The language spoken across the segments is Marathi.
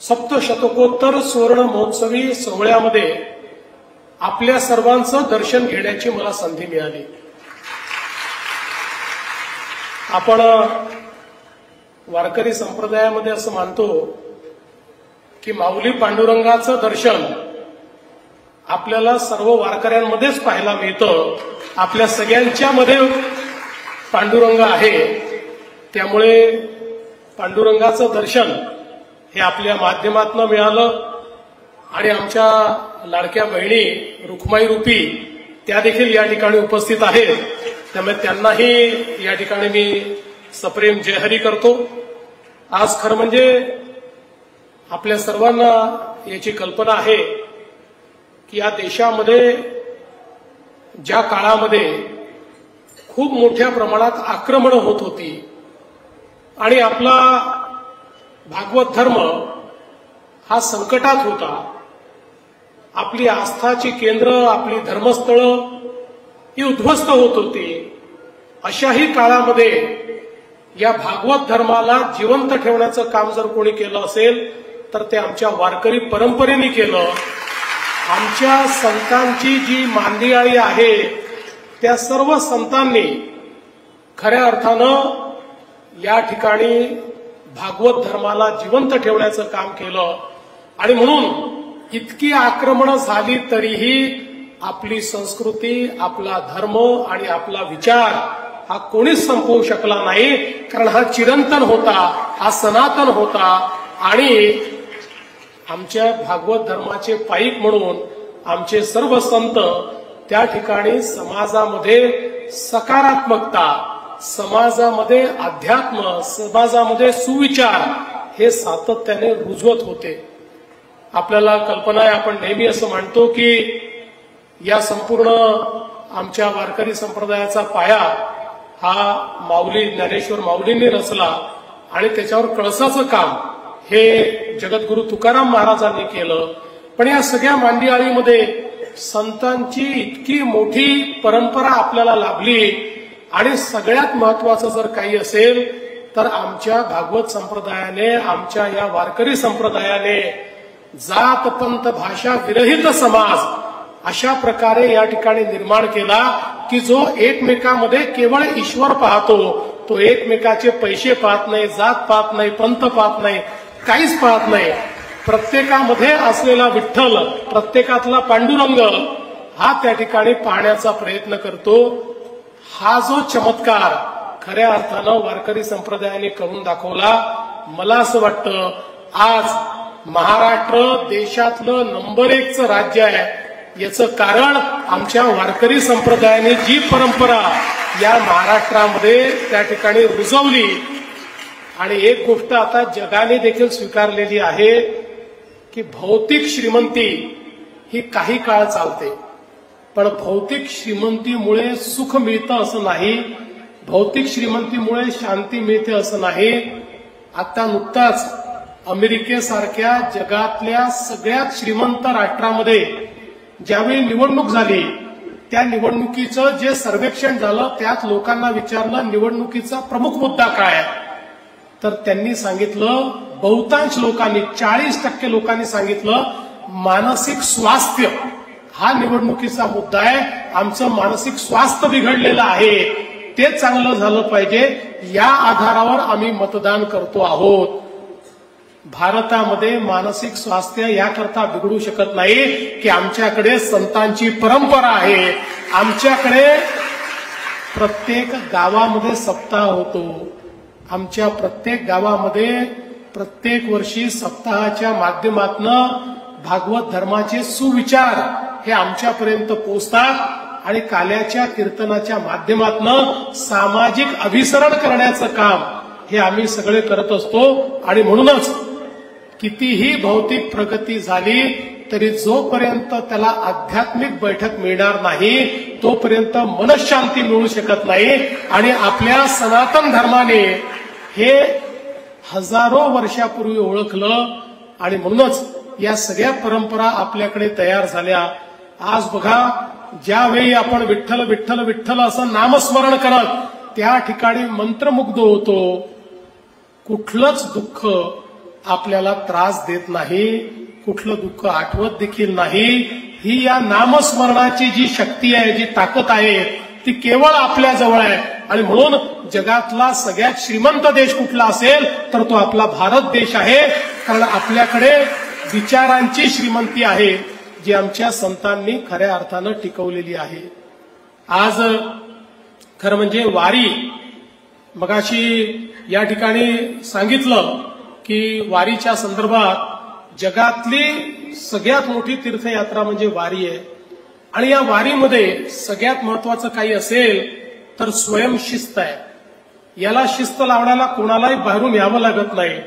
सप्तशतकोत्तर सुवर्ण महोत्सवी सोहळ्यामध्ये आपल्या सर्वांचं दर्शन घेण्याची मला संधी मिळाली। आपण वारकरी संप्रदायामध्ये असं मानतो की माऊली पांडुरंगाचं दर्शन आपल्याला सर्व वारकऱ्यांमध्येच पाहायला मिळतं। आपल्या सगळ्यांच्या मध्ये पांडुरंग आहे, त्यामुळे पांडुरंगाचं दर्शन हे आपल्या माध्यमातून मिळालं आणि आमच्या लाडक्या बहिणी रुक्माई रूपी त्या देखील या ठिकाणी उपस्थित आहेत, त्यामुळे त्यांनाही या ठिकाणी मी सप्रेम जयहरी करतो। आज खरं म्हणजे आपल्या सर्वांना याची कल्पना आहे की या देशामध्ये ज्या काळामध्ये खूप मोठ्या प्रमाणात आक्रमण होत होती आणि आपला भागवत धर्म हा संकटात होता, आपली आस्थाची केंद्र, आपली धर्मस्थळं ही उद्ध्वस्त होत होती, अशाही काळामध्ये या भागवत धर्माला जिवंत ठेवण्याचं काम जर कोणी केलं असेल तर ते आमच्या वारकरी परंपरेने केलं। आमच्या संतांची जी मांदियाळी आहे त्या सर्व संतांनी खऱ्या अर्थानं या ठिकाणी भागवत धर्माला जिवंत ठेवण्याचं काम केलं आणि म्हणून इतकी आक्रमणं झाली तरीही आपली संस्कृती, आपला धर्म आणि आपला विचार हा कोणीच संपवू शकला नाही, कारण हा चिरंतन होता, हा सनातन होता आणि आमच्या भागवत धर्माचे पाईक म्हणून आमचे सर्व संत त्या ठिकाणी समाजामध्ये सकारात्मकता, समाजामध्ये अध्यात्म, समाजामध्ये सुविचार हे सातत्याने रुजवत होते। आपल्याला कल्पना आहे, आपण नेहमी असं म्हणतो की या संपूर्ण आमच्या वारकरी संप्रदायाचा पाया हा माऊली ज्ञानेश्वर माऊलींनी रचला आणि त्याच्यावर कळसाचं काम हे जगद्गुरु तुकाराम महाराजांनी केलं। पण या सगळ्या मांदियाळीमध्ये संतांची इतकी मोठी परंपरा आपल्याला लाभली आणि सगळ्यात महत्वाचं जर काही असेल तर आमच्या भागवत संप्रदायाने, आमच्या या वारकरी संप्रदायाने जात पंथ भाषा विरहित समाज अशा प्रकारे या ठिकाणी निर्माण केला की जो एकमेकामध्ये केवळ ईश्वर पाहतो, तो एकमेकाचे पैसे पाहत नाही, जात पाहत नाही, पंथ पाहत नाही, काहीच पाहत नाही। प्रत्येकामध्ये असलेला विठ्ठल, प्रत्येकातला पांडुरंग हा त्या ठिकाणी पाहण्याचा प्रयत्न करतो। हा जो चमत्कार खऱ्या अर्थानं वारकरी संप्रदायाने करून दाखवला। मला असं वाटतं आज महाराष्ट्र देशातलं नंबर 1चं राज्य आहे, याचं कारण आमच्या वारकरी संप्रदायाने जी परंपरा या महाराष्ट्रामध्ये त्या ठिकाणी रुजवली। आणि एक गोष्ट आता जगाने देखील स्वीकारलेली आहे की भौतिक श्रीमंती ही काही काळ चालते, पण भौतिक श्रीमंतीमुळे सुख मिळतं असं नाही, भौतिक श्रीमंतीमुळे शांती मिळते असं नाही। आता नुकताच अमेरिकेसारख्या जगातल्या सगळ्यात श्रीमंत राष्ट्रामध्ये ज्यावेळी निवडणूक झाली, त्या निवडणुकीचं जे सर्वेक्षण झालं त्यात लोकांना विचारलं निवडणुकीचा प्रमुख मुद्दा काय आहे, तर त्यांनी सांगितलं, बहुतांश लोकांनी 40% लोकांनी सांगितलं मानसिक स्वास्थ्य हा निवडणुकीचा मुद्दा आहे। आमचं मानसिक स्वास्थ्य बिघडलेलं आहे, ते चांगलं झालं पाहिजे, या आधारावर आम्ही मतदान करतो आहोत। भारतामध्ये मानसिक स्वास्थ्य याकरता बिघडू शकत नाही की आमच्याकडे संतांची परंपरा आहे, आमच्याकडे प्रत्येक गावामध्ये सप्ताह होतो, आमच्या प्रत्येक गावामध्ये प्रत्येक वर्षी सप्ताहाच्या माध्यमातून भागवत धर्माचे सुविचार हे आमच्यापर्यंत पोहोचतात आणि काल्याच्या कीर्तनाच्या माध्यमातून सामाजिक अभिसरण करण्याचं काम हे आम्ही सगळे करत असतो। आणि म्हणूनच कितीही भौतिक प्रगती झाली तरी जोपर्यंत त्याला आध्यात्मिक बैठक मिळणार नाही तोपर्यंत मनशांती मिळू शकत नाही। आणि आपल्या सनातन धर्माने हे हजारो वर्षापूर्वी ओळखलं आणि म्हणूनच या सगळ्या परंपरा आपल्याकडे तयार झाल्या। आज बघा, ज्यावेळी आपण विठ्ठल विठ्ठल विठ्ठल असं नामस्मरण करत त्या ठिकाणी मंत्रमुग्ध होतो, कुठलंच दुःख, आपल्याला त्रास देत नाही, कुठलं दुःख आठवत देखील नाही. ही या नामस्मरणाची जी शक्ती आहे, जी ताकद आहे, ती केवळ आपल्या जवळ आहे. आणि म्हणून जगातला सगळ्यात श्रीमंत देश कुठला असेल तर तो आपला भारत देश आहे. कारण आपल्याकडे विचारांची श्रीमंती आहे, जी आमच्या संतांनी खऱ्या अर्थानं टिकवलेली आहे. आज खरं म्हणजे वारी, मगाशी या ठिकाणी सांगितलं की वारीच्या संदर्भात जगातली सगळ्यात मोठी तीर्थयात्रा म्हणजे वारी आहे. आणि या वारीमध्ये सगळ्यात महत्वाचं काही असेल तर स्वयंशिस्त आहे. याला शिस्त लावण्याला कोणालाही बाहेरून यावं लागत नाही.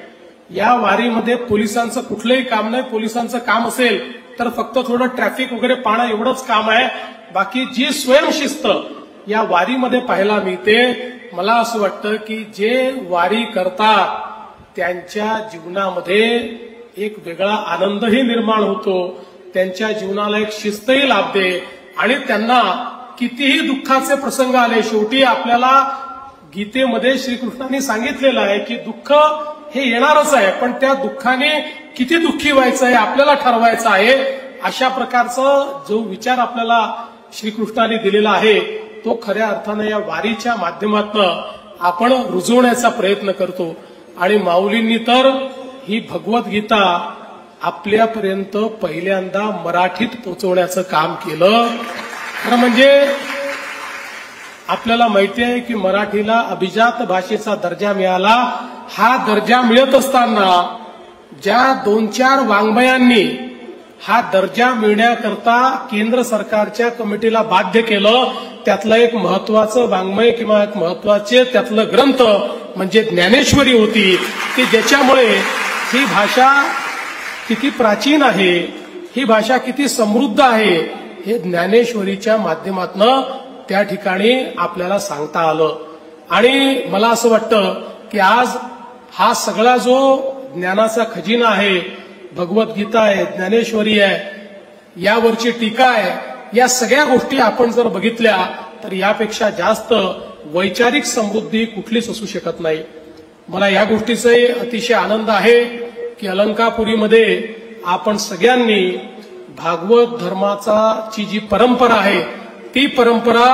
या वारीमध्ये पोलिसांचं कुठलंही काम नाही. पोलिसांचं काम असेल तर फक्त थोडं ट्रॅफिक वगैरे पाहणं एवढंच काम आहे. बाकी जी स्वयंशिस्त या वारीमध्ये पाहायला मिळते, मला असं वाटतं की जे वारी करतात त्यांच्या जीवनामध्ये एक वेगळा आनंदही निर्माण होतो, त्यांच्या जीवनाला एक शिस्तही लाभते. आणि त्यांना कितीही दुःखाचे प्रसंग आले, शेवटी आपल्याला गीतेमध्ये श्रीकृष्णांनी सांगितलेलं आहे की दुःख हे येणारच आहे, पण त्या दुःखाने किती दुःखी व्हायचं आहे आपल्याला ठरवायचं आहे. अशा प्रकारचा जो विचार आपल्याला श्रीकृष्णाने दिलेला आहे तो खऱ्या अर्थानं या वारीच्या माध्यमातून आपण रुजवण्याचा प्रयत्न करतो. आणि माऊलींनी तर ही भगवद्गीता आपल्यापर्यंत पहिल्यांदा मराठीत पोहोचवण्याचं काम केलं. खरं म्हणजे आपल्याला माहिती आहे की मराठीला अभिजात भाषेचा दर्जा मिळाला. हा दर्जा मिळत असताना ज्या 2-4 वाङ्मयांनी हा दर्जा मिळण्याकरता केंद्र सरकारच्या कमिटीला बाध्य केलं, त्यातलं एक महत्वाचं वाङ्मय किंवा एक महत्वाचे त्यातलं ग्रंथ म्हणजे ज्ञानेश्वरी होती, की ज्याच्यामुळे ही भाषा किती प्राचीन आहे, ही भाषा किती समृद्ध आहे, हे ज्ञानेश्वरीच्या माध्यमातून त्या ठिकाणी आपल्याला सांगता आलं. आणि मला असं वाटतं की आज हा सगळा जो ज्ञानाचा खजिना आहे, भगवद्गीता आहे, ज्ञानेश्वरी आहे, यावरची टीका आहे, या सगळ्या गोष्टी आपण जर बघितल्या तर यापेक्षा जास्त वैचारिक समृद्धी कुठलीच असू शकत नाही. मला या गोष्टीचाही अतिशय आनंद आहे की अलंकापुरीमध्ये आपण सगळ्यांनी भागवत धर्माची जी परंपरा आहे ती परंपरा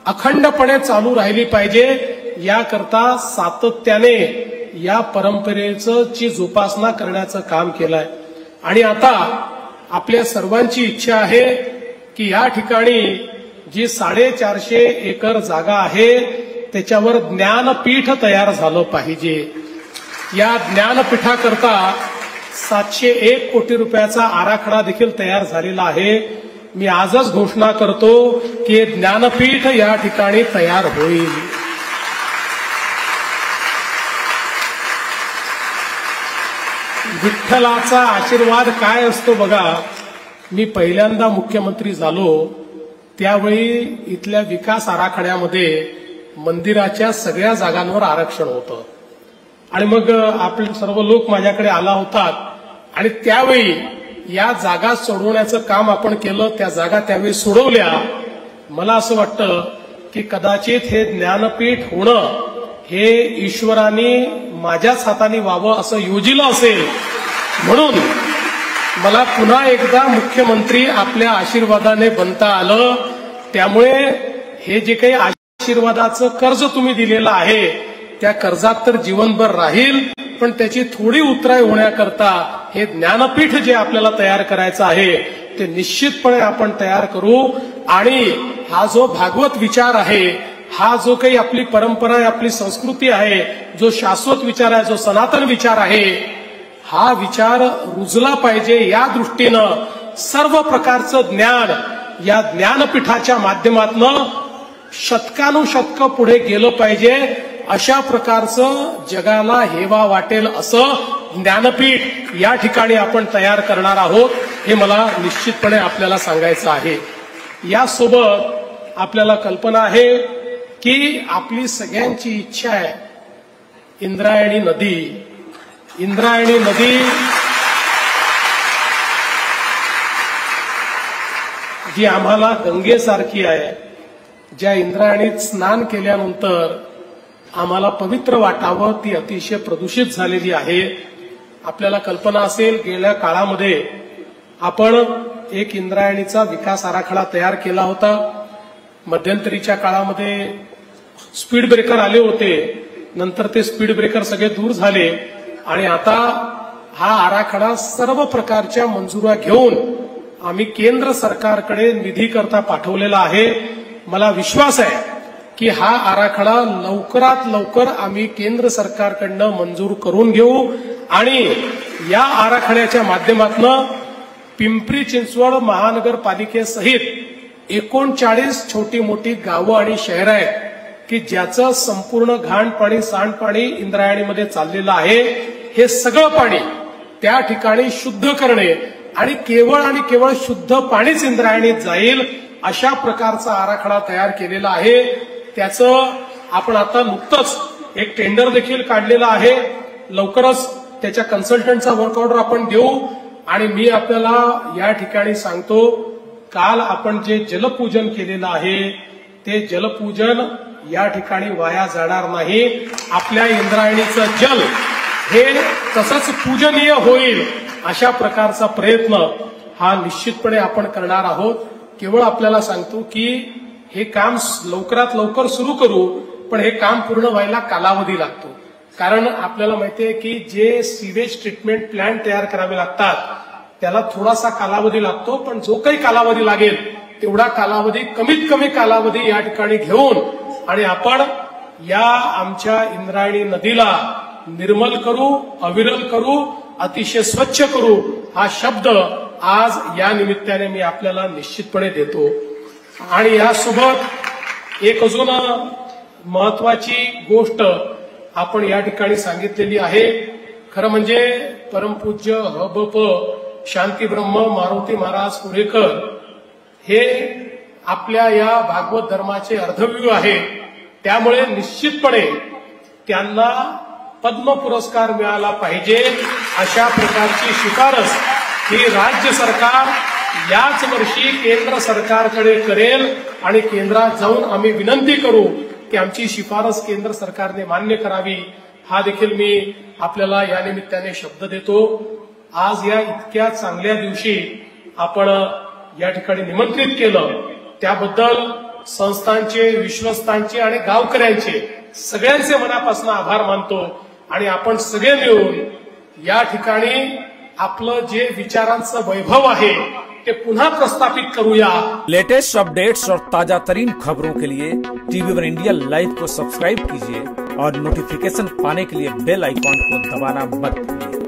अखंडपणे चालू राहिली पाहिजे, याकरता सातत्याने या परंपरेची जोपासना करण्याचं काम केलंय. आणि आता आपल्या सर्वांची इच्छा आहे की या ठिकाणी जी 450 एकर जागा आहे त्याच्यावर ज्ञानपीठ तयार झालं पाहिजे. या ज्ञानपीठाकरता 701 कोटी रुपयाचा आराखडा देखील तयार झालेला आहे. मी आजच घोषणा करतो की ज्ञानपीठ या ठिकाणी तयार होईल. विठ्ठलाचा आशीर्वाद काय असतो बघा. मी पहिल्यांदा मुख्यमंत्री झालो त्यावेळी इथल्या विकास आराखड्यामध्ये मंदिराच्या सगळ्या जागांवर आरक्षण होतं. आणि मग आपले सर्व लोक माझ्याकडे आला होतात आणि त्यावेळी या जागा सोडवण्याचं काम आपण केलं. त्या जागा त्यावेळी सोडवल्या. मला असं वाटतं की कदाचित हे ज्ञानपीठ होणं हे ईश्वराने माझ्याच हाताने व्हावं असं योजिलं असेल. म्हणून मला पुन्हा एकदा मुख्यमंत्री आपल्या आशीर्वादाने बनता आलं. त्यामुळे हे जे काही आशीर्वादाचं कर्ज तुम्ही दिलेलं आहे त्या कर्जात तर जीवनभर राहील, पण त्याची थोडी उतराई होण्याकरता हे ज्ञानपीठ जे आपल्याला तयार करायचं आहे ते निश्चितपणे आपण तयार करू. आणि हा जो भागवत विचार आहे, हा जो काही आपली परंपरा आहे, आपली संस्कृती आहे, जो शाश्वत विचार आहे, जो सनातन विचार आहे, हा विचार रुजला पाहिजे. या दृष्टीनं सर्व प्रकारचं ज्ञान या ज्ञानपीठाच्या माध्यमातून शतकानुशतकं पुढे गेलं पाहिजे. अशा प्रकारचं जगाला हेवा वाटेल असं ज्ञानपीठ या ठिकाणी आपण तयार करणार आहोत, हे मला निश्चितपणे आपल्याला सांगायचं आहे. यासोबत आपल्याला कल्पना आहे की आपली सगळ्यांची इच्छा आहे इंद्रायणी नदी. इंद्रायणी नदी जी आम्हाला गंगेसारखी आहे, ज्या इंद्रायणीत स्नान केल्यानंतर आम्हाला पवित्र वाटावं, ती अतिशय प्रदूषित झालेली आहे. आपल्याला कल्पना असेल, गेल्या काळामध्ये आपण एक इंद्रायणीचा विकास आराखडा तयार केला होता. मध्यंतरीच्या काळामध्ये स्पीड ब्रेकर आले होते, नंतर ते स्पीड ब्रेकर सगळे दूर झाले आणि आता हा आराखडा सर्व प्रकारच्या मंजुऱ्या घेऊन आम्ही केंद्र सरकारकडे निधी करता पाठवलेला आहे. मला विश्वास आहे की हा आराखडा लवकरात लवकर आम्ही केंद्र सरकारकडनं मंजूर करून घेऊ आणि या आराखड्याच्या माध्यमातून पिंपरी चिंचवड महानगरपालिकेसहित 39 छोटी मोठी गावं आणि शहरं आहेत की ज्याचं संपूर्ण घाणपाणी सांडपाणी इंद्रायणीमध्ये चाललेलं आहे. हे सगळं पाणी त्या ठिकाणी शुद्ध करणे आणि केवळ शुद्ध पाणीच इंद्रायणीत जाईल अशा प्रकारचा आराखडा तयार केलेला आहे. त्याचं आपण आता नुकतंच एक टेंडर देखील काढलेलं आहे. लवकरच त्याच्या कन्सल्टंटचा वर्क ऑर्डर आपण देऊ आणि मी आपल्याला या ठिकाणी सांगतो, काल आपण जे जलपूजन केलेलं आहे ते जलपूजन या ठिकाणी वाया जाणार नाही. आपल्या इंद्रायणीचं जल हे तसंच पूजनीय होईल अशा प्रकारचा प्रयत्न हा निश्चितपणे आपण करणार आहोत. केवळ आपल्याला सांगतो की हे काम लवकरात लवकर सुरू करू, पण हे काम पूर्ण व्हायला कालावधी लागतो. कारण आपल्याला माहितीये की जे सीवेज ट्रीटमेंट प्लांट तयार करावे लागतात त्याला थोडासा कालावधी लागतो, पण जो काही कालावधी लागेल तेवढा कालावधी कमीत कमी कालावधी या ठिकाणी घेऊन आणि आपण या आमच्या इंद्रायणी नदीला निर्मल करू, अविरल करू, अतिशय स्वच्छ करू हा शब्द आज या निमित्ताने मी आपल्याला निश्चितपणे देतो. आणि यासोबत एक अजून महत्वाची गोष्ट आपण या ठिकाणी सांगितलेली आहे. खरं म्हणजे परमपूज्य हबप शांतीब्रह्म मारुती महाराज कुरेकर हे आपल्या या भागवत धर्माचे अर्धव्यू आहे. त्यामुळे निश्चितपणे त्यांना पद्म पुरस्कार मिळाला पाहिजे अशा प्रकारची शिफारस ही राज्य सरकार याच वर्षी केंद्र सरकारकडे करेल आणि केंद्रात जाऊन आम्ही विनंती करू की आमची शिफारस केंद्र सरकारने मान्य करावी. हा देखील मी आपल्याला या निमित्ताने शब्द देतो. आज या इतक्या चांगल्या दिवशी आपण या ठिकाणी निमंत्रित केलं त्याबद्दल संस्थांचे, विश्वस्तांचे आणि गावकऱ्यांचे सगळ्यांचे मनापासून आभार मानतो. आणि आपण सगळे मिळून या ठिकाणी आपलं जे विचारांचं वैभव आहे ते पुनः प्रस्थापित करूया. लेटेस्ट अपडेट्स और ताजा तरीन खबरों के लिए TV1 इंडिया लाइव को सब्सक्राइब कीजिए और नोटिफिकेशन पाने के लिए बेल आइकॉन को दबाना मत भूलिए.